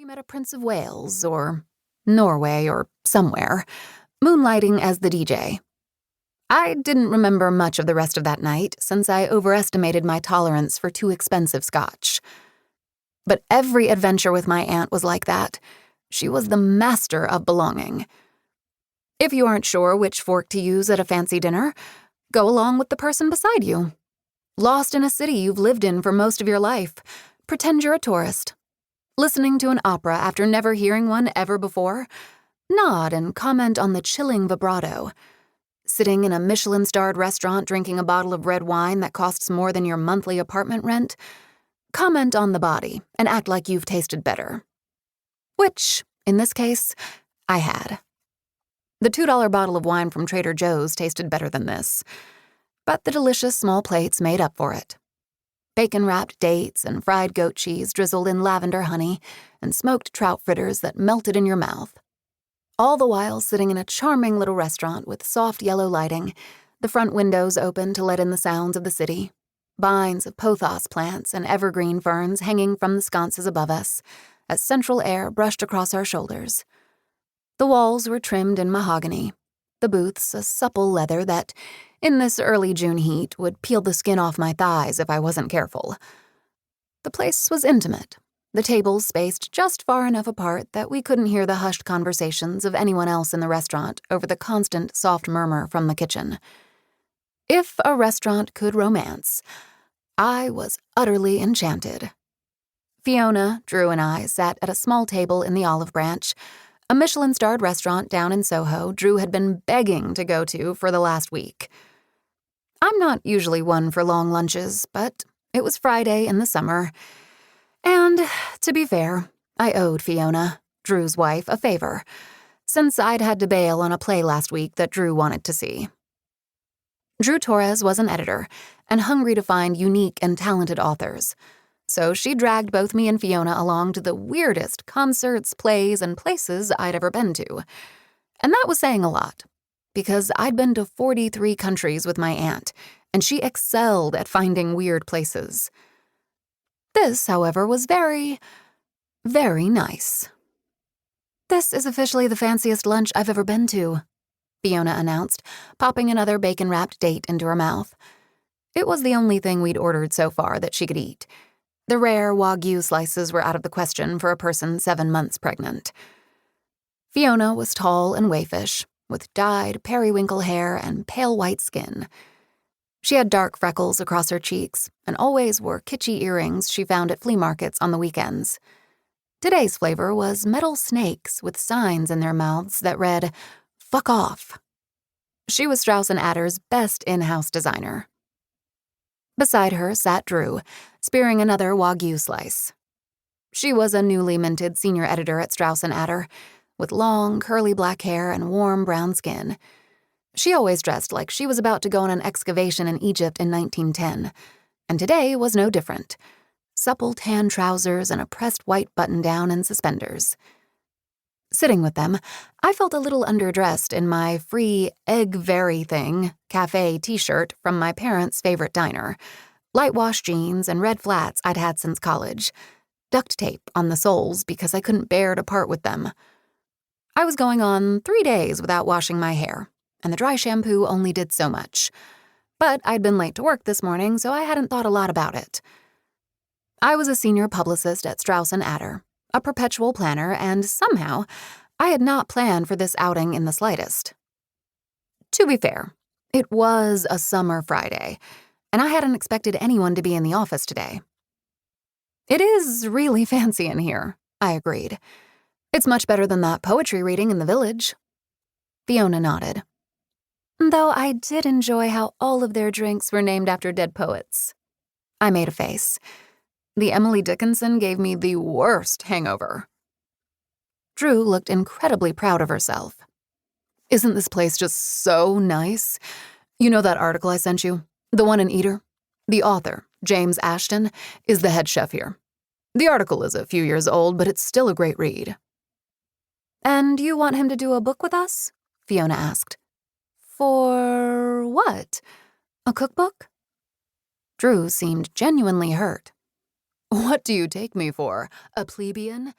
met a Prince of Wales, or Norway, or somewhere, moonlighting as the DJ. I didn't remember much of the rest of that night, since I overestimated my tolerance for too expensive scotch. But every adventure with my aunt was like that. She was the master of belonging. If you aren't sure which fork to use at a fancy dinner, go along with the person beside you. Lost in a city you've lived in for most of your life, pretend you're a tourist. Listening to an opera after never hearing one ever before, nod and comment on the chilling vibrato. Sitting in a Michelin-starred restaurant drinking a bottle of red wine that costs more than your monthly apartment rent, comment on the body and act like you've tasted better. Which, in this case, I had. The $2 bottle of wine from Trader Joe's tasted better than this, but the delicious small plates made up for it. Bacon-wrapped dates and fried goat cheese drizzled in lavender honey and smoked trout fritters that melted in your mouth. All the while sitting in a charming little restaurant with soft yellow lighting, the front windows open to let in the sounds of the city, vines of pothos plants and evergreen ferns hanging from the sconces above us, as central air brushed across our shoulders. The walls were trimmed in mahogany, the booths a supple leather that, in this early June heat, would peel the skin off my thighs if I wasn't careful. The place was intimate, the tables spaced just far enough apart that we couldn't hear the hushed conversations of anyone else in the restaurant over the constant soft murmur from the kitchen. If a restaurant could romance, I was utterly enchanted. Fiona, Drew, and I sat at a small table in the Olive Branch, a Michelin-starred restaurant down in Soho Drew had been begging to go to for the last week. I'm not usually one for long lunches, but it was Friday in the summer, and, to be fair, I owed Fiona, Drew's wife, a favor, since I'd had to bail on a play last week that Drew wanted to see. Drew Torres was an editor, and hungry to find unique and talented authors, so she dragged both me and Fiona along to the weirdest concerts, plays, and places I'd ever been to. And that was saying a lot, because I'd been to 43 countries with my aunt, and she excelled at finding weird places. This, however, was very, very nice. "This is officially the fanciest lunch I've ever been to," Fiona announced, popping another bacon-wrapped date into her mouth. It was the only thing we'd ordered so far that she could eat. The rare Wagyu slices were out of the question for a person 7 months pregnant. Fiona was tall and waifish, with dyed periwinkle hair and pale white skin. She had dark freckles across her cheeks and always wore kitschy earrings she found at flea markets on the weekends. Today's flavor was metal snakes with signs in their mouths that read, "Fuck off." She was Strauss & Adder's best in-house designer. Beside her sat Drew, spearing another Wagyu slice. She was a newly minted senior editor at Strauss & Adder, with long, curly black hair and warm brown skin. She always dressed like she was about to go on an excavation in Egypt in 1910, and today was no different. Supple tan trousers and a pressed white button-down and suspenders. Sitting with them, I felt a little underdressed in my free egg-very-thing cafe t-shirt from my parents' favorite diner, light-wash jeans and red flats I'd had since college, duct tape on the soles because I couldn't bear to part with them. I was going on 3 days without washing my hair, and the dry shampoo only did so much. But I'd been late to work this morning, so I hadn't thought a lot about it. I was a senior publicist at Strauss & Adder, a perpetual planner, and somehow I had not planned for this outing in the slightest. To be fair, it was a summer Friday, and I hadn't expected anyone to be in the office today. "It is really fancy in here," I agreed. "It's much better than that poetry reading in the village." Fiona nodded. "Though I did enjoy how all of their drinks were named after dead poets." I made a face. The Emily Dickinson gave me the worst hangover. Drew looked incredibly proud of herself. "Isn't this place just so nice? You know that article I sent you? The one in Eater? The author, James Ashton, is the head chef here. The article is a few years old, but it's still a great read." "And you want him to do a book with us?" Fiona asked. "For what? A cookbook?" Drew seemed genuinely hurt. "What do you take me for, a plebeian?